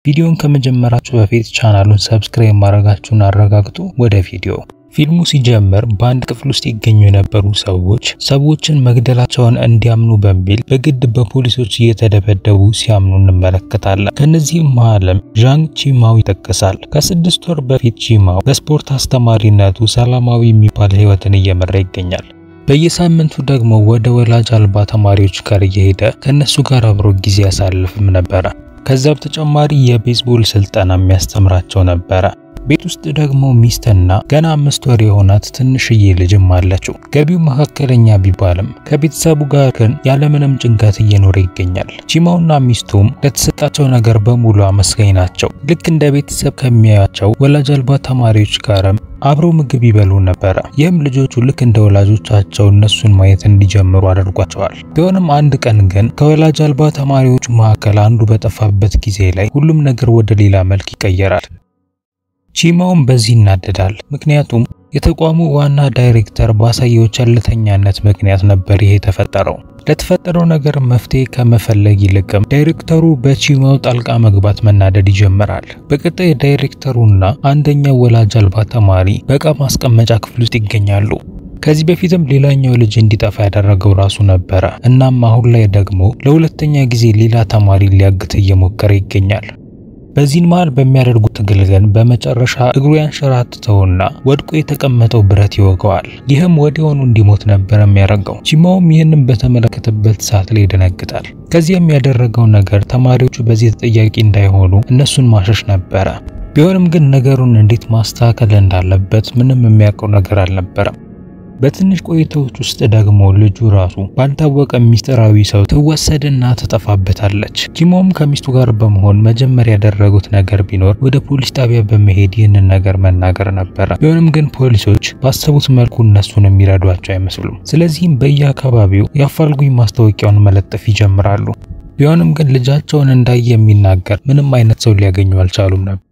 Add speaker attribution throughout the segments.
Speaker 1: ቪዲዮን ከመጀመራችሁ በፊት ቻናሉን ሰብስክራይብ ማድረጋችሁን አረጋግጡ። ወደ ቪዲዮ ፊልሙ ሲጀምር በአንድ ክፍል ውስጥ ይገኙ የነበሩ ሰዎችን መግደላቸውን እንዲያምኑ በሚል በግድ በፖሊሶች እየተደበደቡ ሲያምኑ እንመለከታለን። ከነዚህም መሃልም ዣንግ ቺማው ይጠቀሳል። ከ6 ወር በፊት ቺማው በስፖርት አስተማሪነቱ ሰላማዊ የሚባል ህይወትን እየመራ ይገኛል። በየሳምንቱ ደግሞ ወደ ወላጅ አልባ ተማሪዎች ጋር እየሄደ ከነሱ ጋር አብሮ ጊዜ ያሳልፍም ነበር። ከዛ በተጨማሪ የቤዝቦል ስልጠና የሚያስተምራቸው ነበር። ቤት ውስጥ ደግሞ ሚስትና ገና 5 ወር የሆናት ትንሽዬ ልጅም አለችው። ገቢው መካከለኛ ቢባልም ከቤተሰቡ ጋር ግን ያለምንም ጭንቀት እየኖረ ይገኛል። ቺማውና ሚስቱም ለተሰጣቸው ነገር በሙሉ አመስጋኝ ናቸው። ልክ እንደ ቤተሰብ ከሚያያቸው ወላጅ አልባ ተማሪዎች ጋርም አብረው ምግብ ይበሉ ነበር። ይህም ልጆቹ ልክ እንደ ወላጆቻቸው እነሱን ማየት እንዲጀምሩ አድርጓቸዋል። ቢሆንም አንድ ቀን ግን ከወላጅ አልባ ተማሪዎች መካከል አንዱ በጠፋበት ጊዜ ላይ ሁሉም ነገር ወደ ሌላ መልክ ይቀየራል። ቺማውም በዚህ ይናደዳል። ምክንያቱም የተቋሙ ዋና ዳይሬክተር ባሳየው ቸልተኛነት ምክንያት ነበር ይሄ ተፈጠረው። ለተፈጠረው ነገር መፍትሄ ከመፈለግ ይልቅም ዳይሬክተሩ በቺማው ጣልቃ መግባት መናደድ ይጀምራል። በቀጣይ ዳይሬክተሩና አንደኛው ወላጅ አልባ ተማሪ በቃ ማስቀመጫ ክፍል ውስጥ ይገኛሉ። ከዚህ በፊትም ሌላኛው ልጅ እንዲጠፋ ያደረገው ራሱ ነበር። እናም አሁን ላይ ደግሞ ለሁለተኛ ጊዜ ሌላ ተማሪ ሊያግት እየሞከረ ይገኛል። በዚህ መሃል በሚያደርጉት ትግል ግን በመጨረሻ እግሩ ያንሸራተተውና ወድቆ የተቀመጠው ብረት ይወጋዋል። ይህም ወዲያውኑ እንዲሞት ነበር የሚያደርገው። ቺማውም ይህንን በተመለከተበት ሰዓት ላይ ይደነግጣል። ከዚያም ያደረገው ነገር ተማሪዎቹ በዚህ ተጠያቂ እንዳይሆኑ እነሱን ማሸሽ ነበር። ቢሆንም ግን ነገሩን እንዴት ማስተካከል እንዳለበት ምንም የሚያውቀው ነገር አልነበረም። በትንሽ ቆይታዎች ውስጥ ደግሞ ልጁ ራሱ ባልታወቀ ሚስጥራዊ ሰው ትወሰድና ተጠፋበታለች። ቺማውም ከሚስቱ ጋር በመሆን መጀመሪያ ያደረጉት ነገር ቢኖር ወደ ፖሊስ ጣቢያ በመሄድ ይህንን ነገር መናገር ነበር። ቢሆንም ግን ፖሊሶች ባሰቡት መልኩ እነሱን የሚረዷቸው አይመስሉም። ስለዚህም በየአካባቢው የአፋልጉኝ ማስታወቂያውን መለጠፍ ይጀምራሉ። ቢሆንም ግን ልጃቸውን እንዳየ የሚናገር ምንም አይነት ሰው ሊያገኙ አልቻሉም ነበር።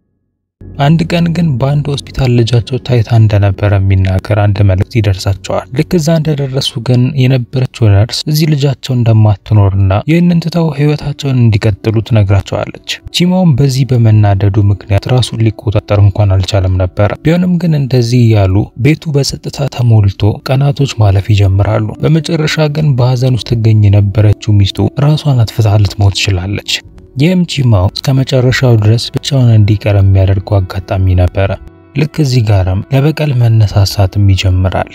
Speaker 1: አንድ ቀን ግን በአንድ ሆስፒታል ልጃቸው ታይታ እንደነበረ የሚናገር አንድ መልእክት ይደርሳቸዋል። ልክ እዛ እንደደረሱ ግን የነበረችው ነርስ እዚህ ልጃቸው እንደማትኖርና ይህንን ትተው ህይወታቸውን እንዲቀጥሉ ትነግራቸዋለች። ቺማውም በዚህ በመናደዱ ምክንያት ራሱን ሊቆጣጠር እንኳን አልቻለም ነበር። ቢሆንም ግን እንደዚህ ያሉ ቤቱ በጸጥታ ተሞልቶ ቀናቶች ማለፍ ይጀምራሉ። በመጨረሻ ግን በሐዘን ውስጥ ትገኝ የነበረችው ሚስቱ ራሷን አጥፍታ ልትሞት ትችላለች። ይህም ቺማው እስከመጨረሻው ድረስ ብቻውን እንዲቀር የሚያደርገው አጋጣሚ ነበር። ልክ እዚህ ጋርም ለበቀል መነሳሳትም ይጀምራል።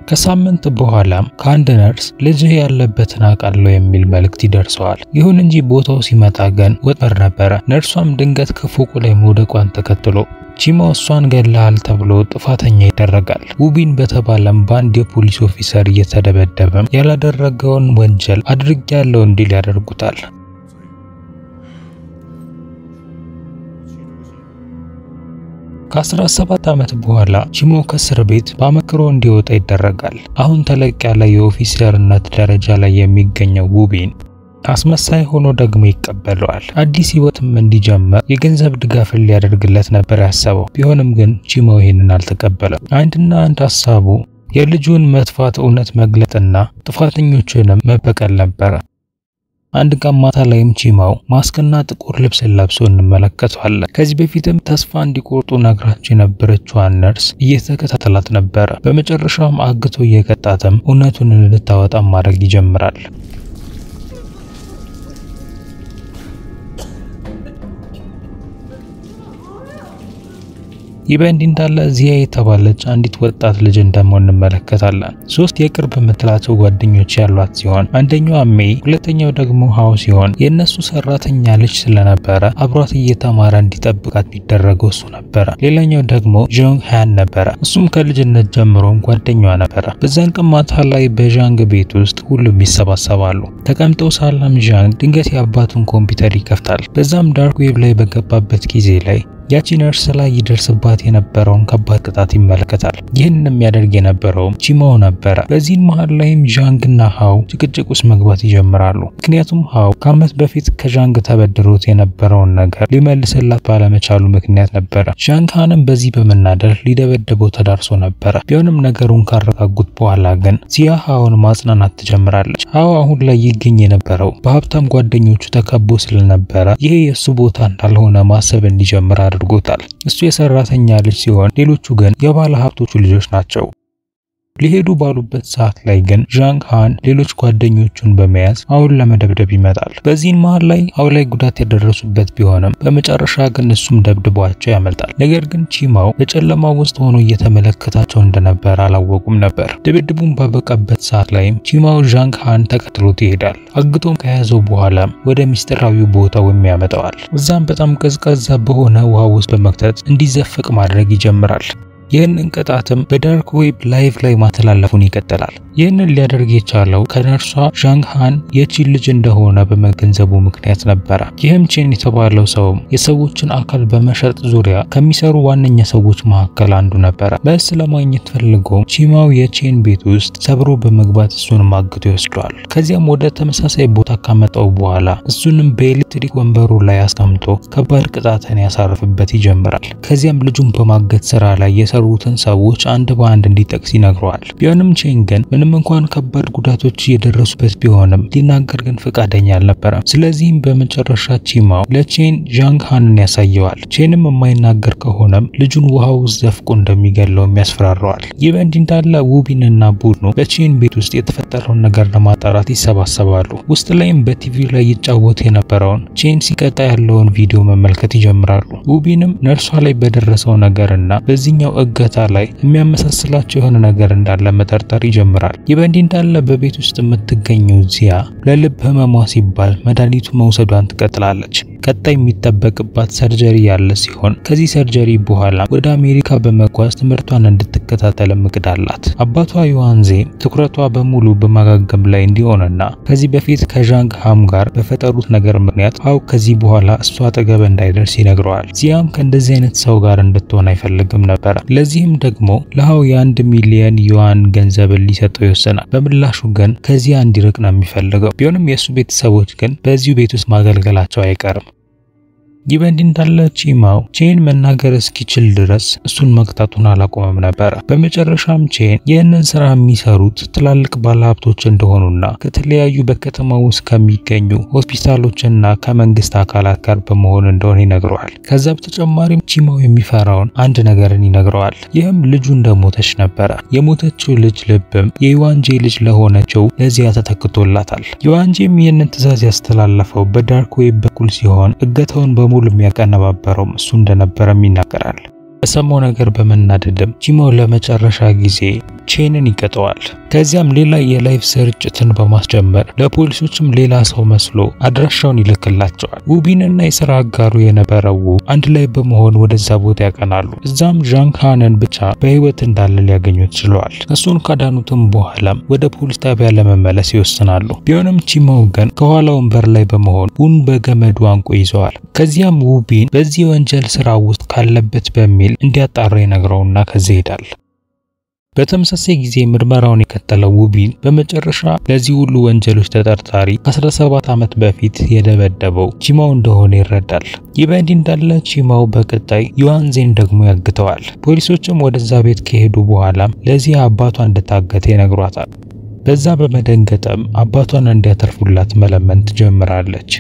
Speaker 1: ከሳምንት በኋላም ከአንድ ነርስ ልጅህ ያለበትን አውቃለሁ የሚል መልእክት ይደርሰዋል። ይሁን እንጂ ቦታው ሲመጣ ግን ወጥመድ ነበር። ነርሷም ድንገት ከፎቁ ላይ መውደቋን ተከትሎ ቺማው እሷን ገለሃል ተብሎ ጥፋተኛ ይደረጋል። ውቢን በተባለም ባንድ የፖሊስ ኦፊሰር እየተደበደበም ያላደረገውን ወንጀል አድርጌያለሁ እንዲል ያደርጉታል። ከ17 ዓመት በኋላ ቺማው ከእስር ቤት በአመክሮ እንዲወጣ ይደረጋል። አሁን ተለቅ ያለ የኦፊሰርነት ደረጃ ላይ የሚገኘው ውቢን አስመሳይ ሆኖ ደግሞ ይቀበለዋል። አዲስ ህይወትም እንዲጀምር የገንዘብ ድጋፍን ሊያደርግለት ነበር ያሰበው። ቢሆንም ግን ቺማው ይሄንን አልተቀበለም። አንድ ሐሳቡ የልጁን መጥፋት እውነት መግለጥና ጥፋተኞችንም መበቀል ነበር። አንድ ቀን ማታ ላይም ቺማው ማስክና ጥቁር ልብስ ለብሶ እንመለከተዋለን። ከዚህ በፊትም ተስፋ እንዲቆርጡ ነግራቸው የነበረችው ነርስ እየተከታተላት ነበር። በመጨረሻም አግቶ እየቀጣተም እውነቱን እንድታወጣ ማድረግ ይጀምራል። ይበንዲ እንዳለ ዚያ የተባለች አንዲት ወጣት ልጅ እንደሆነ እንመለከታለን። 3 የቅርብ የምትላቸው ጓደኞች ያሏት ሲሆን አንደኛው ሜይ፣ ሁለተኛው ደግሞ ሃው ሲሆን የነሱ ሰራተኛ ልጅ ስለነበረ አብሯት እየተማረ እንዲጠብቃት ቢደረገው እሱ ነበር። ሌላኛው ደግሞ ጆንግ ሃን ነበር። እሱም ከልጅነት ጀምሮ ጓደኛዋ ነበር። በዛን ቀን ማታ ላይ በዣንግ ቤት ውስጥ ሁሉም ይሰባሰባሉ። ተቀምጠው ሳለም ዣንግ ድንገት የአባቱን ኮምፒውተር ይከፍታል። በዛም ዳርክ ዌብ ላይ በገባበት ጊዜ ላይ ያቺ ነርስ ላይ ይደርስባት የነበረውን ከባድ ቅጣት ይመለከታል። ይህንን የሚያደርግ የነበረው ቺማው ነበረ። በዚህ መሃል ላይም ዣንግና ሃው ጭቅጭቅ ውስጥ መግባት ይጀምራሉ። ምክንያቱም ሃው ከዓመት በፊት ከዣንግ ተበድሮት የነበረውን ነገር ሊመልስላት ባለመቻሉ ምክንያት ነበረ። ዣንግ ሃንም በዚህ በመናደር ሊደበደበው ተዳርሶ ነበረ። ቢሆንም ነገሩን ካረጋጉት በኋላ ግን ዚያ ሃውን ማጽናናት ትጀምራለች። ሃው አሁን ላይ ይገኝ የነበረው በሀብታም ጓደኞቹ ተከቦ ስለነበረ ይሄ የሱ ቦታ እንዳልሆነ ማሰብ እንዲጀምር አድርጎታል። እሱ የሰራተኛ ልጅ ሲሆን ሌሎቹ ግን የባለ ሀብቶቹ ልጆች ናቸው። ሊሄዱ ባሉበት ሰዓት ላይ ግን ዣንግ ሃን ሌሎች ጓደኞቹን በመያዝ ሃውን ለመደብደብ ይመጣል። በዚህ መሃል ላይ ሃው ላይ ጉዳት ያደረሱበት ቢሆንም በመጨረሻ ግን እሱም ደብድቧቸው ያመልጣል። ነገር ግን ቺማው በጨለማ ውስጥ ሆኖ እየተመለከታቸው እንደነበር አላወቁም ነበር። ድብድቡን ባበቃበት ሰዓት ላይ ቺማው ዣንግ ሃን ተከትሎት ይሄዳል። አግቶም ከያዘው በኋላ ወደ ሚስጥራዊው ቦታው ያመጣዋል። እዛም በጣም ቀዝቃዛ በሆነ ውሃ ውስጥ በመክተት እንዲዘፈቅ ማድረግ ይጀምራል። ይህንን ቅጣትም በዳርክ ዌብ ላይቭ ላይ ማተላለፉን ይቀጥላል። ይህንን ሊያደርግ የቻለው ከነርሷ ዣንግ ሃን የቺን ልጅ እንደሆነ በመገንዘቡ ምክንያት ነበረ። ይህም ቼን የተባለው ሰው የሰዎችን አካል በመሸጥ ዙሪያ ከሚሰሩ ዋነኛ ሰዎች መካከል አንዱ ነበረ። መልስ ለማግኘት ፈልጎ ቺማው የቼን ቤት ውስጥ ሰብሮ በመግባት እሱን ማግቶ ይወስደዋል። ከዚያም ወደ ተመሳሳይ ቦታ ካመጣው በኋላ እሱንም በኤሌክትሪክ ወንበሩ ላይ አስቀምጦ ከባድ ቅጣትን ያሳርፍበት ይጀምራል። ከዚያም ልጁን በማገት ስራ ላይ የሰሩትን ሰዎች አንድ በአንድ እንዲጠቅስ ይነግረዋል። ቢሆንም ቼን ግን ምንም እንኳን ከባድ ጉዳቶች የደረሱበት ቢሆንም ሊናገር ግን ፈቃደኛ አልነበረም። ስለዚህም በመጨረሻ ቺማው ለቼን ዣንግ ሃንን ያሳየዋል። ቼንም የማይናገር ከሆነም ልጁን ውሃ ውስጥ ዘፍቆ እንደሚገለው ያስፈራራዋል። ይህ በእንዲህ እንዳለ ውቢንና ቡድኑ በቼን ቤት ውስጥ የተፈጠረውን ነገር ለማጣራት ይሰባሰባሉ። ውስጥ ላይም በቲቪ ላይ ይጫወት የነበረውን ቼን ሲቀጣ ያለውን ቪዲዮ መመልከት ይጀምራሉ። ውቢንም ነርሷ ላይ በደረሰው ነገርና በዚህኛው እገታ ላይ የሚያመሳስላቸው የሆነ ነገር እንዳለ መጠርጠር ይጀምራል። ይህ በእንዲህ እንዳለ በቤት ውስጥ የምትገኘው ዚያ ለልብ ህመሟ ሲባል መድኃኒቱ መውሰዷን ትቀጥላለች። ቀጣይ የሚጠበቅባት ሰርጀሪ ያለ ሲሆን ከዚህ ሰርጀሪ በኋላ ወደ አሜሪካ በመጓዝ ትምህርቷን እንድትከታተል እቅድ አላት። አባቷ ዩዋንዜ ትኩረቷ በሙሉ በማጋገም ላይ እንዲሆንና ከዚህ በፊት ከዣንግ ሃም ጋር በፈጠሩት ነገር ምክንያት ሃው ከዚህ በኋላ እሷ አጠገብ እንዳይደርስ ይነግረዋል። ዚያም ከእንደዚህ አይነት ሰው ጋር እንድትሆን አይፈልግም ነበር። ለዚህም ደግሞ ለሃው የ1 ሚሊዮን ዩዋን ገንዘብ ሊሰጠው ይወሰናል። በምላሹ ግን ከዚያ እንዲርቅ ነው የሚፈልገው። ቢሆንም የሱ ቤተሰቦች ግን በዚሁ ቤት ውስጥ ማገልገላቸው አይቀርም። ይህ በእንዲህ እንዳለ ቺማው ቼን መናገር እስኪችል ድረስ እሱን መቅጣቱን አላቆመም ነበር። በመጨረሻም ቼን ይህንን ስራ የሚሰሩት ትላልቅ ባለሀብቶች እንደሆኑና ከተለያዩ በከተማ ውስጥ ከሚገኙ ሆስፒታሎችና ከመንግስት አካላት ጋር በመሆን እንደሆነ ይነግረዋል። ከዛ በተጨማሪም ቺማው የሚፈራውን አንድ ነገርን ይነግረዋል። ይህም ልጁ እንደሞተች ነበረ። የሞተችው ልጅ ልብም የዩዋንጄ ልጅ ለሆነችው ለዚያ ተተክቶላታል። ዩዋንጄም ይህንን ትዕዛዝ ያስተላለፈው በዳርክ ዌብ በኩል ሲሆን እገታውን በሙሉ የሚያቀነባበረው እሱ እንደነበረም ይናገራል። በሰማው ነገር በመናደድም ቺማው ለመጨረሻ ጊዜ ቼንን ይቀጠዋል። ከዚያም ሌላ የላይቭ ስርጭትን በማስጀመር ለፖሊሶችም ሌላ ሰው መስሎ አድራሻውን ይልክላቸዋል። ውቢንና የሥራ አጋሩ የነበረው አንድ ላይ በመሆን ወደዛ ቦታ ያቀናሉ። እዛም ዣንግ ሃንን ብቻ በህይወት እንዳለ ሊያገኙት ችለዋል። እሱን ካዳኑትም በኋላም ወደ ፖሊስ ጣቢያ ለመመለስ ይወስናሉ። ቢሆንም ቺማው ግን ከኋላ ወንበር ላይ በመሆን ውን በገመዱ አንቆ ይዘዋል። ከዚያም ውቢን በዚህ ወንጀል ስራ ውስጥ ካለበት በሚል እንዲያጣራ ይነግረውና ከዚህ ይሄዳል። በተመሳሳይ ጊዜ ምርመራውን የቀጠለው ውቢን በመጨረሻ ለዚህ ሁሉ ወንጀሎች ተጠርጣሪ ከ17 ዓመት በፊት የደበደበው ቺማው እንደሆነ ይረዳል። ይህ በእንዲህ እንዳለ ቺማው በቀጣይ ዩዋንዜን ደግሞ ያግተዋል። ፖሊሶችም ወደዛ ቤት ከሄዱ በኋላም ለዚህ አባቷ እንደታገተ ይነግሯታል። በዛ በመደንገጥም አባቷን እንዲያተርፉላት መለመን ትጀምራለች።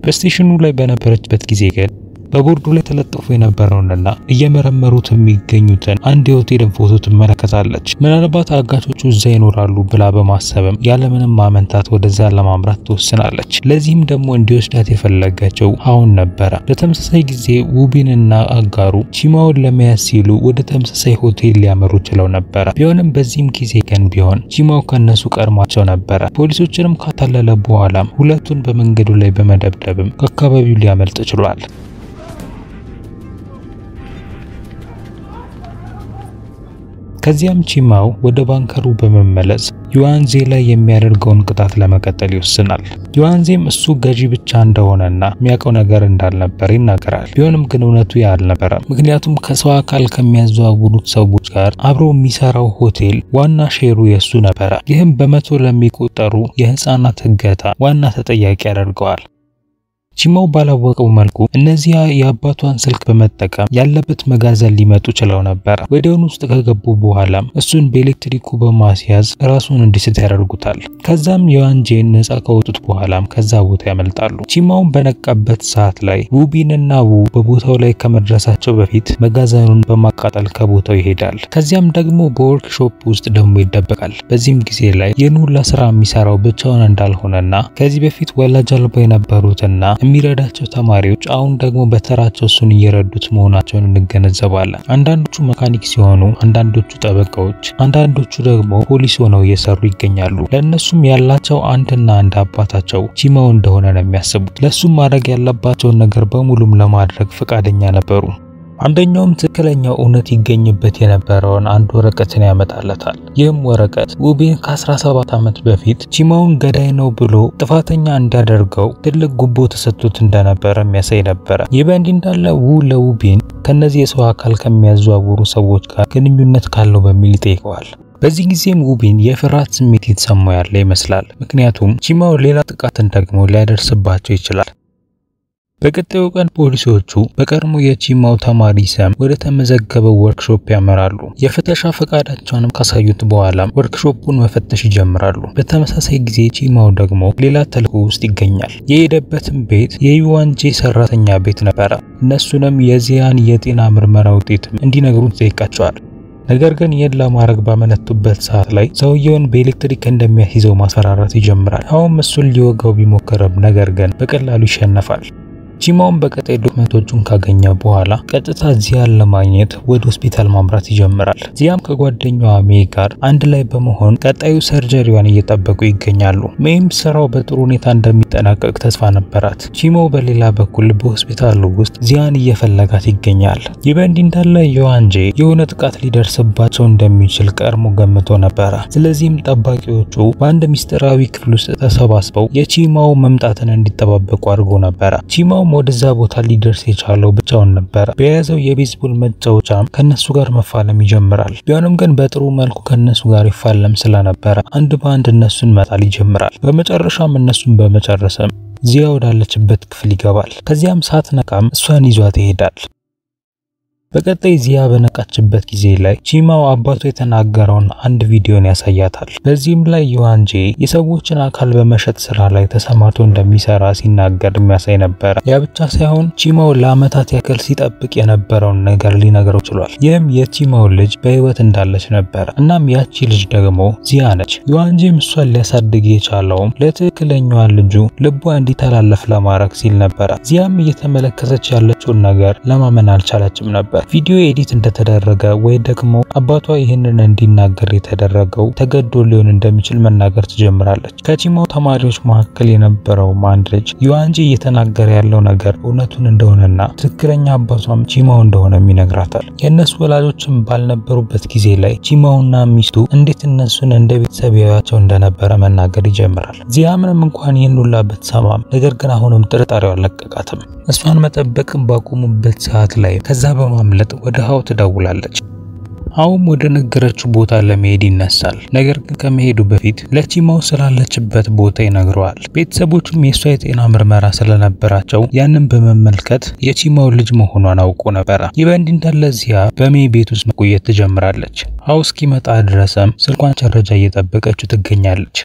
Speaker 1: በስቴሽኑ ላይ በነበረችበት ጊዜ ግን በቦርዱ ላይ ተለጥፎ የነበረውንና እየመረመሩት የሚገኙትን አንድ የሆቴልን ፎቶ ትመለከታለች። ምናልባት አጋቾቹ እዛ ይኖራሉ ብላ በማሰብም ያለምንም ማመንታት ወደዛ ለማምራት ትወስናለች። ለዚህም ደግሞ እንዲወስዳት የፈለገችው ሃውን ነበረ። በተመሳሳይ ጊዜ ውቢንና አጋሩ ቺማውን ለመያዝ ሲሉ ወደ ተመሳሳይ ሆቴል ሊያመሩ ችለው ነበረ። ቢሆንም በዚህም ጊዜ ግን ቢሆን ቺማው ከነሱ ቀድሟቸው ነበረ። ፖሊሶችንም ካታለለ በኋላም ሁለቱን በመንገዱ ላይ በመደብደብም ከአካባቢው ሊያመልጥ ችሏል። ከዚያም ቺማው ወደ ባንከሩ በመመለስ ዩዋንዜ ላይ የሚያደርገውን ቅጣት ለመቀጠል ይወስናል። ዩዋንዜም እሱ ገዢ ብቻ እንደሆነና የሚያውቀው ነገር እንዳልነበር ይናገራል። ቢሆንም ግን እውነቱ ያ አልነበረም። ምክንያቱም ከሰው አካል ከሚያዘዋውሩት ሰዎች ጋር አብሮ የሚሰራው ሆቴል ዋና ሼሩ የሱ ነበረ። ይህም በመቶ ለሚቆጠሩ የህፃናት እገታ ዋና ተጠያቂ ያደርገዋል። ቺማው ባላወቀው መልኩ እነዚያ የአባቷን ስልክ በመጠቀም ያለበት መጋዘን ሊመጡ ችለው ነበር። ወዲያውኑ ውስጥ ከገቡ በኋላም እሱን በኤሌክትሪኩ በማስያዝ ራሱን እንዲስት ያደርጉታል። ከዛም ዩዋንጄን ነፃ ከወጡት በኋላም ከዛ ቦታ ያመልጣሉ። ቺማውን በነቃበት ሰዓት ላይ ውቢንና ው በቦታው ላይ ከመድረሳቸው በፊት መጋዘኑን በማቃጠል ከቦታው ይሄዳል። ከዚያም ደግሞ በወርክሾፕ ውስጥ ደግሞ ይደበቃል። በዚህም ጊዜ ላይ የኑላ ስራ የሚሰራው ብቻውን እንዳልሆነና ከዚህ በፊት ወላጅ አልባ የነበሩትና የሚረዳቸው ተማሪዎች አሁን ደግሞ በተራቸው እሱን እየረዱት መሆናቸውን እንገነዘባለን። አንዳንዶቹ መካኒክ ሲሆኑ፣ አንዳንዶቹ ጠበቃዎች፣ አንዳንዶቹ ደግሞ ፖሊስ ሆነው እየሰሩ ይገኛሉ። ለእነሱም ያላቸው አንድና አንድ አባታቸው ቺማው እንደሆነ ነው የሚያስቡት። ለሱም ማድረግ ያለባቸውን ነገር በሙሉም ለማድረግ ፈቃደኛ ነበሩ። አንደኛውም ትክክለኛው እውነት ይገኝበት የነበረውን አንድ ወረቀትን ያመጣለታል። ይህም ወረቀት ውቢን ከ17 ዓመት በፊት ቺማውን ገዳይ ነው ብሎ ጥፋተኛ እንዲያደርገው ትልቅ ጉቦ ተሰጥቶት እንደነበረ የሚያሳይ ነበረ። ይህ በእንዲህ እንዳለ ለውቢን ከነዚህ የሰው አካል ከሚያዘዋውሩ ሰዎች ጋር ግንኙነት ካለው በሚል ይጠይቀዋል። በዚህ ጊዜም ውቢን የፍርሃት ስሜት የተሰማው ያለ ይመስላል። ምክንያቱም ቺማው ሌላ ጥቃትን ደግሞ ሊያደርስባቸው ይችላል። በቀጣዩ ቀን ፖሊሶቹ በቀድሞ የቺማው ተማሪ ስም ወደ ተመዘገበው ወርክሾፕ ያመራሉ። የፍተሻ ፈቃዳቸውንም ካሳዩት በኋላ ወርክሾፑን መፈተሽ ይጀምራሉ። በተመሳሳይ ጊዜ ቺማው ደግሞ ሌላ ተልዕኮ ውስጥ ይገኛል። የሄደበትም ቤት የዩዋንጄ ሰራተኛ ቤት ነበረ። እነሱንም የዚያን የጤና ምርመራ ውጤት እንዲነግሩት ጠይቃቸዋል። ነገር ግን ይህን ለማድረግ ባመነቱበት ሰዓት ላይ ሰውየውን በኤሌክትሪክ እንደሚያስይዘው ማስፈራራት ይጀምራል። አሁን እሱን ሊወጋው ቢሞክርም ነገር ግን በቀላሉ ይሸነፋል። ቺማውን በቀጣይ ዶክመንቶቹን ካገኘ በኋላ ቀጥታ ዚያን ለማግኘት ወደ ሆስፒታል ማምራት ይጀምራል። ዚያም ከጓደኛዋ ሜ ጋር አንድ ላይ በመሆን ቀጣዩ ሰርጀሪዋን እየጠበቁ ይገኛሉ። ሜም ስራው በጥሩ ሁኔታ እንደሚጠናቀቅ ተስፋ ነበራት። ቺማው በሌላ በኩል በሆስፒታሉ ውስጥ ዚያን እየፈለጋት ይገኛል። ይህ በእንዲህ እንዳለ ዩዋንጄ የሆነ ጥቃት ሊደርስባቸው እንደሚችል ቀድሞ ገምቶ ነበረ። ስለዚህም ጠባቂዎቹ በአንድ ሚስጥራዊ ክፍል ውስጥ ተሰባስበው የቺማው መምጣትን እንዲጠባበቁ አድርጎ ነበረ። ቺማው ወደዛ ቦታ ሊደርስ የቻለው ብቻውን ነበር። በያዘው የቤዝቦል መጫወቻም ከነሱ ጋር መፋለም ይጀምራል። ቢሆንም ግን በጥሩ መልኩ ከነሱ ጋር ይፋለም ስለነበረ አንድ በአንድ እነሱን መጣል ይጀምራል። በመጨረሻም እነሱን በመጨረስም ዚያ ወዳለችበት ክፍል ይገባል። ከዚያም ሳትነቃም እሷን ይዟት ይሄዳል። በቀጣይ ዚያ በነቃችበት ጊዜ ላይ ቺማው አባቱ የተናገረውን አንድ ቪዲዮን ያሳያታል። በዚህም ላይ ዩዋንጄ የሰዎችን አካል በመሸጥ ስራ ላይ ተሰማርቶ እንደሚሰራ ሲናገር የሚያሳይ ነበር። ያ ብቻ ሳይሆን ቺማው ለአመታት ያክል ሲጠብቅ የነበረውን ነገር ሊነግረው ችሏል። ይህም የቺማው ልጅ በህይወት እንዳለች ነበር። እናም ያቺ ልጅ ደግሞ ዚያ ነች። ዩዋንጄም እሷን ሊያሳድግ የቻለውም ለትክክለኛዋ ልጁ ልቧ እንዲተላለፍ ለማድረግ ሲል ነበር። ዚያም እየተመለከተች ያለችውን ነገር ለማመን አልቻለችም ነበር። ቪዲዮ ኤዲት እንደተደረገ ወይ ደግሞ አባቷ ይህንን እንዲናገር የተደረገው ተገዶ ሊሆን እንደሚችል መናገር ትጀምራለች። ከቺማው ተማሪዎች መካከል የነበረው አንድ ልጅ ዩዋንጄ እየተናገረ ያለው ነገር እውነቱን እንደሆነና ትክክለኛ አባቷም ቺማው እንደሆነ ይነግራታል። የእነሱ ወላጆችም ባልነበሩበት ጊዜ ላይ ቺማውና ሚስቱ እንዴት እነሱን እንደ ቤተሰብ ያያቸው እንደነበረ መናገር ይጀምራል። ዚያ ምንም እንኳን ይህን ሁላ ብትሰማም ነገር ግን አሁንም ጥርጣሬው አልለቀቃትም። እሷን መጠበቅ ባቆሙበት ሰዓት ላይ ከዛ በማምለጥ ወደ ሃው ትደውላለች። ሃውም ወደ ነገረችው ቦታ ለመሄድ ይነሳል። ነገር ግን ከመሄዱ በፊት ለቺማው ስላለችበት ቦታ ይነግረዋል። ቤተሰቦቹም የሷ የጤና ምርመራ ስለነበራቸው ያንን በመመልከት የቺማው ልጅ መሆኗን አውቆ ነበር። ይህ በእንዲህ እንዳለ ዚያ በሜ ቤት ውስጥ መቆየት ትጀምራለች። ሃው እስኪመጣ ድረስም ስልኳን ቻርጅ እየጠበቀችው ትገኛለች።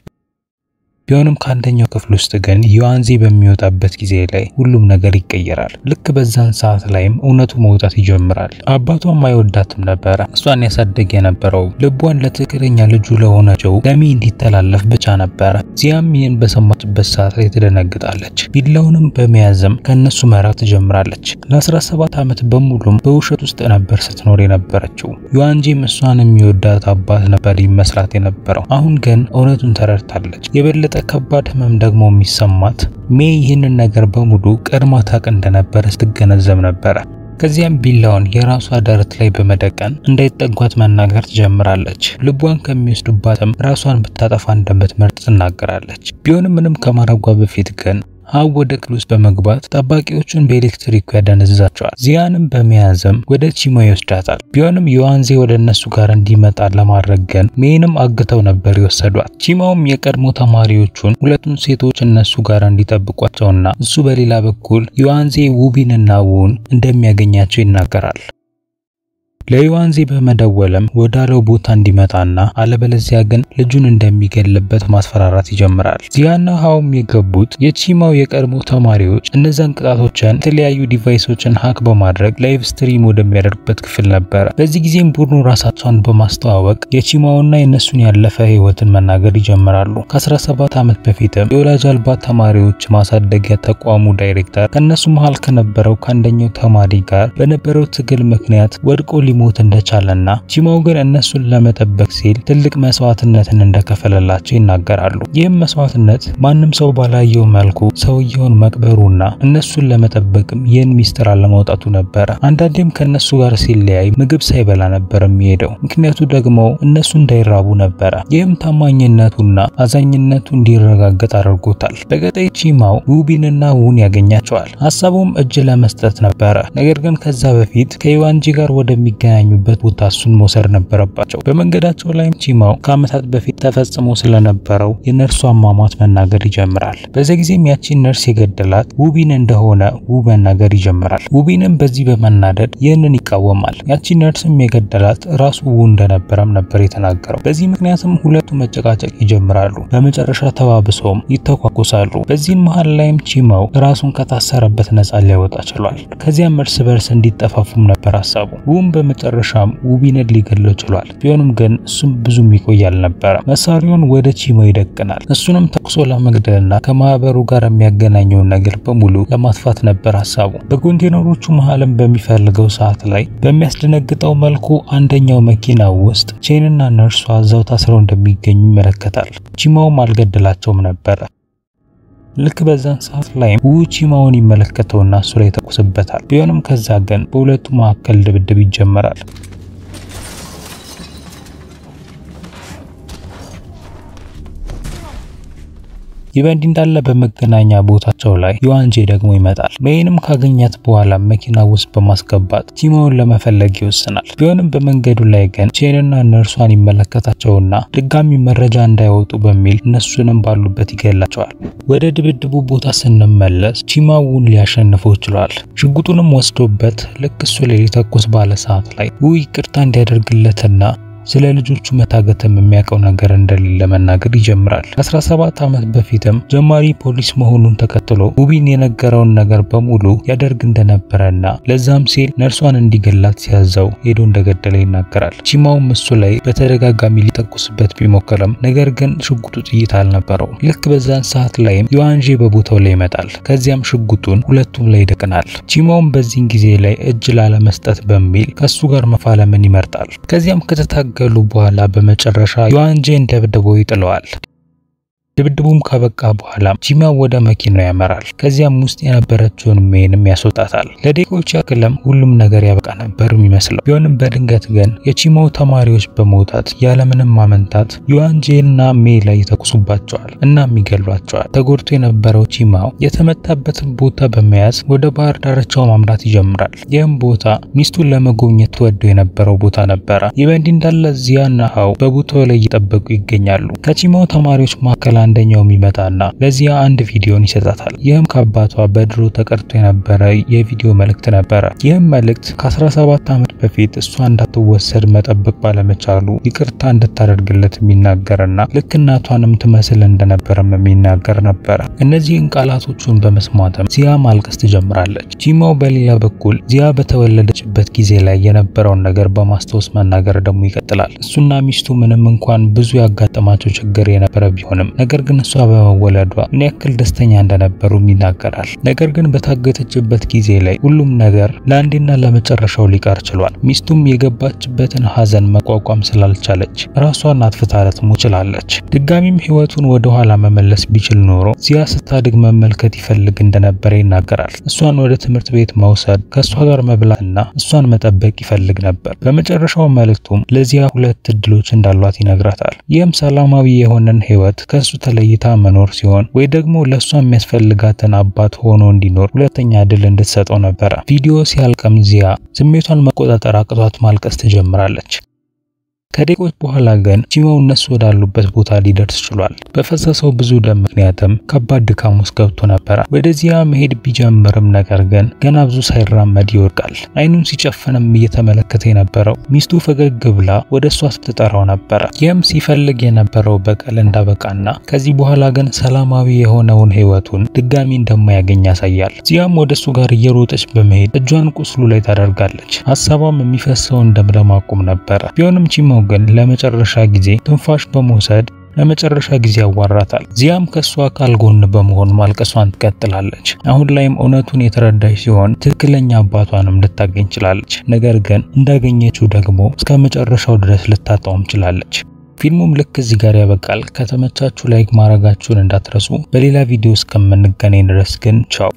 Speaker 1: ቢሆንም ከአንደኛው ክፍል ውስጥ ግን ዩዋንዜ በሚወጣበት ጊዜ ላይ ሁሉም ነገር ይቀየራል። ልክ በዛን ሰዓት ላይም እውነቱ መውጣት ይጀምራል። አባቷም አይወዳትም ነበር። እሷን ያሳደገ የነበረው ልቧን ለትክክለኛ ልጁ ለሆነችው ለሚ እንዲተላለፍ ብቻ ነበር። ዚያም ይህን በሰማችበት ሰዓት ላይ ትደነግጣለች። ቢላውንም በመያዝም ከነሱ መራቅ ትጀምራለች። ለ17 ዓመት በሙሉም በውሸት ውስጥ ነበር ስትኖር የነበረችው። ዩዋንጄም እሷን የሚወዳት አባት ነበር ይመስላት የነበረው። አሁን ግን እውነቱን ተረድታለች። የበለጠ ከባድ ህመም ደግሞ የሚሰማት ሜ ይህንን ነገር በሙሉ ቀድማ ታውቅ እንደነበረ ስትገነዘብ ነበር። ከዚያም ቢላውን የራሷ ደረት ላይ በመደቀን እንዳይጠጓት መናገር ትጀምራለች። ልቧን ከሚወስዱባትም ራሷን ብታጠፋ እንደምትመርጥ ትናገራለች። ቢሆንም ምንም ከማረጓ በፊት ግን ሀብ ወደ ክፍል ውስጥ በመግባት ጠባቂዎቹን በኤሌክትሪኩ ያደነዝዛቸዋል። ዚያንም በመያዝም ወደ ቺማው ይወስዳታል። ቢሆንም ዮዋንዜ ወደ እነሱ ጋር እንዲመጣ ለማድረግ ግን ሜይንም አግተው ነበር የወሰዷት። ቺማውም የቀድሞ ተማሪዎቹን ሁለቱን ሴቶች እነሱ ጋር እንዲጠብቋቸውና እሱ በሌላ በኩል ዮዋንዜ ውቢንና ውን እንደሚያገኛቸው ይናገራል። ለዮዋንዜ በመደወልም ወዳለው ቦታ እንዲመጣና አለበለዚያ ግን ልጁን እንደሚገልበት ማስፈራራት ይጀምራል። ዚያና ሀውም የገቡት የቺማው የቀድሞ ተማሪዎች እነዛን ቅጣቶችን የተለያዩ ዲቫይሶችን ሃክ በማድረግ ላይቭ ስትሪም ወደሚያደርጉበት ክፍል ነበር። በዚህ ጊዜም ቡድኑ ራሳቸውን በማስተዋወቅ የቺማውና የነሱን ያለፈ ህይወትን መናገር ይጀምራሉ። ከ17 ዓመት በፊትም የወላጅ አልባ ተማሪዎች ማሳደጊያ ተቋሙ ዳይሬክተር ከነሱ መሃል ከነበረው ከአንደኛው ተማሪ ጋር በነበረው ትግል ምክንያት ወድቆ ሞት እንደቻለና ቺማው ግን እነሱን ለመጠበቅ ሲል ትልቅ መስዋዕትነትን እንደከፈለላቸው ይናገራሉ። ይህም መስዋዕትነት ማንም ሰው ባላየው መልኩ ሰውየውን መቅበሩና እነሱን ለመጠበቅም ይህን ሚስጥር አለማውጣቱ ነበረ። አንዳንዴም ከነሱ ጋር ሲለያይ ምግብ ሳይበላ ነበር የሚሄደው። ምክንያቱ ደግሞ እነሱ እንዳይራቡ ነበረ። ይህም ታማኝነቱና አዛኝነቱ እንዲረጋገጥ አድርጎታል። በቀጣይ ቺማው ውቢንና ውን ያገኛቸዋል። ሐሳቡም እጅ ለመስጠት ነበረ። ነገር ግን ከዛ በፊት ከዮዋንጂ ጋር ወደሚገናኙበት ቦታ እሱን መውሰድ ነበረባቸው። በመንገዳቸው ላይም ቺማው ከዓመታት በፊት ተፈጽሞ ስለነበረው የነርሱ አሟሟት መናገር ይጀምራል። በዚህ ጊዜም ያቺን ነርስ የገደላት ውቢን እንደሆነ ው መናገር ይጀምራል። ውቢንም በዚህ በመናደድ ይህንን ይቃወማል። ያቺን ነርስም የገደላት ራሱ ው እንደነበረም ነበር የተናገረው። በዚህ ምክንያትም ሁለቱ መጨቃጨቅ ይጀምራሉ። በመጨረሻ ተባብሰውም ይተኳኩሳሉ። በዚህን መሃል ላይም ቺማው ራሱን ከታሰረበት ነፃ ሊያወጣ ችሏል። ከዚያም እርስ በርስ እንዲጠፋፉም ነበር ሐሳቡ። ውም በመጨረሻም ውቢንን ሊገድለው ችሏል። ቢሆንም ግን እሱም ብዙም ይቆይ አልነበረም። መሳሪያውን ወደ ቺማው ይደቅናል። እሱንም ተኩሶ ለመግደልና ከማህበሩ ጋር የሚያገናኘውን ነገር በሙሉ ለማጥፋት ነበር ሐሳቡ። በኮንቴነሮቹ መሃልም በሚፈልገው ሰዓት ላይ በሚያስደነግጠው መልኩ አንደኛው መኪና ውስጥ ቼንና ነርሷ እዛው ታስረው እንደሚገኙ ይመለከታል። ቺማውም አልገደላቸውም ነበር። ልክ በዛን ሰዓት ላይ ቺማውን ይመለከተውና እሱ ላይ ተኩስበታል። ቢሆንም ከዛ ግን በሁለቱ መካከል ድብድብ ይጀምራል። ይበንዲ እንዳለ በመገናኛ ቦታቸው ላይ ዮዋንጄ ደግሞ ይመጣል። ሜይንም ካገኛት በኋላ መኪና ውስጥ በማስገባት ቺማውን ለመፈለግ ይወስናል። ቢሆንም በመንገዱ ላይ ግን ቼንና ነርሷን ይመለከታቸውና ድጋሚ መረጃ እንዳይወጡ በሚል እነሱንም ባሉበት ይገላቸዋል። ወደ ድብድቡ ቦታ ስንመለስ ቺማውን ሊያሸንፈው ይችላል። ሽጉጡንም ወስዶበት ልክ እሱ ላይ ሊተኩስ ባለ ሰዓት ላይ ይቅርታ እንዲያደርግለትና ስለ ልጆቹ መታገተም የሚያውቀው ነገር እንደሌለ መናገር ይጀምራል። 17 ዓመት በፊትም ጀማሪ ፖሊስ መሆኑን ተከትሎ ውቢን የነገረውን ነገር በሙሉ ያደርግ እንደነበረና ለዛም ሲል ነርሷን እንዲገላት ሲያዘው ሄዶ እንደገደለ ይናገራል። ቺማውም እሱ ላይ በተደጋጋሚ ሊተኩስበት ቢሞክርም ነገር ግን ሽጉጡ ጥይት አልነበረው። ልክ በዛን ሰዓት ላይም ዮዋንጄ በቦታው ላይ ይመጣል። ከዚያም ሽጉጡን ሁለቱም ላይ ይደቅናል። ቺማውም በዚህን ጊዜ ላይ እጅ ላለመስጠት በሚል ከሱ ጋር መፋለምን ይመርጣል። ከዚያም ከተታገሉ በኋላ በመጨረሻ ዮዋንጄን ደብድበው ይጥለዋል። ድብድቡም ካበቃ በኋላ ቺማው ወደ መኪናው ያመራል። ከዚያም ውስጥ የነበረችውን ሜይንም ያስወጣታል። ለደቂቃዎች ያክልም ሁሉም ነገር ያበቃ ነበር የሚመስለው። ቢሆንም በድንገት ግን የቺማው ተማሪዎች በመውጣት ያለምንም ማመንታት ዮዋንጄና ሜይ ላይ ይተኩሱባቸዋል እና ይገሏቸዋል። ተጎድቶ የነበረው ቺማው የተመታበትን ቦታ በመያዝ ወደ ባህር ዳርቻው ማምራት ይጀምራል። ይህም ቦታ ሚስቱን ለመጎብኘት ተወደው የነበረው ቦታ ነበረ። ይበንዲ እንዳለ ዚያና ሀው በቦታው ላይ እየጠበቁ ይገኛሉ። ከቺማው ተማሪዎች መካከል አንደኛው የሚመጣና ለዚያ አንድ ቪዲዮን ይሰጣታል። ይህም ከአባቷ በድሮ ተቀርቶ የነበረ የቪዲዮ መልእክት ነበረ። ይህም መልእክት ከ17 ዓመት በፊት እሷ እንዳትወሰድ መጠበቅ ባለመቻሉ ይቅርታ እንድታደርግለት የሚናገርና ልክ እናቷንም ትመስል እንደነበረም የሚናገር ነበረ። እነዚህን ቃላቶቹን በመስማትም ዚያ ማልቀስ ትጀምራለች። ቺማው በሌላ በኩል ዚያ በተወለደችበት ጊዜ ላይ የነበረውን ነገር በማስታወስ መናገር ደግሞ ይቀጥላል። እሱና ሚስቱ ምንም እንኳን ብዙ ያጋጠማቸው ችግር የነበረ ቢሆንም ነገር ነገር ግን እሷ በመወለዷ ምን ያክል ደስተኛ እንደነበሩም ይናገራል። ነገር ግን በታገተችበት ጊዜ ላይ ሁሉም ነገር ለአንዴና ለመጨረሻው ሊቀር ችሏል። ሚስቱም የገባችበትን ሐዘን መቋቋም ስላልቻለች ራሷን አጥፍታ ልትሞት ችላለች። ድጋሚም ህይወቱን ወደ ኋላ መመለስ ቢችል ኖሮ ዚያ ስታድግ መመልከት ይፈልግ እንደነበረ ይናገራል። እሷን ወደ ትምህርት ቤት መውሰድ፣ ከሷ ጋር መብላትና እሷን መጠበቅ ይፈልግ ነበር። በመጨረሻው መልእክቱም ለዚያ ሁለት እድሎች እንዳሏት ይነግራታል። ይህም ሰላማዊ የሆነን ህይወት ከሱ ተለይታ መኖር ሲሆን ወይ ደግሞ ለሷ የሚያስፈልጋትን አባት ሆኖ እንዲኖር ሁለተኛ እድል እንድትሰጠው ነበር። ቪዲዮ ሲያልቅም ዚያ ስሜቷን መቆጣጠር አቅቷት ማልቀስ ትጀምራለች። ከደቂቆች በኋላ ግን ቺማው እነሱ ወዳሉበት ቦታ ሊደርስ ችሏል። በፈሰሰው ብዙ ደም ምክንያትም ከባድ ድካም ውስጥ ገብቶ ነበር። ወደዚያ መሄድ ቢጀምርም ነገር ግን ገና ብዙ ሳይራመድ ይወድቃል። አይኑን ሲጨፍንም እየተመለከተ የነበረው ሚስቱ ፈገግ ብላ ወደሷ ስትጠራው ነበር። ይህም ሲፈልግ የነበረው በቀል እንዳበቃና ከዚህ በኋላ ግን ሰላማዊ የሆነውን ህይወቱን ድጋሚ እንደማያገኝ ያሳያል። ዚያም ወደሱ ጋር እየሮጠች በመሄድ እጇን ቁስሉ ላይ ታደርጋለች። ሐሳቧም የሚፈሰውን ደም ለማቆም ነበር። ቢሆንም ቺማው ግን ለመጨረሻ ጊዜ ትንፋሽ በመውሰድ ለመጨረሻ ጊዜ ያዋራታል። ዚያም ከሷ አካል ጎን በመሆን ማልቀሷን ትቀጥላለች። አሁን ላይም እውነቱን የተረዳች ሲሆን ትክክለኛ አባቷንም ልታገኝ ችላለች። ነገር ግን እንዳገኘችው ደግሞ እስከ መጨረሻው ድረስ ልታጣውም ችላለች። ፊልሙም ልክ እዚህ ጋር ያበቃል። ከተመቻችሁ ላይክ ማድረጋችሁን እንዳትረሱ። በሌላ ቪዲዮ እስከምንገናኝ ድረስ ግን ቻው።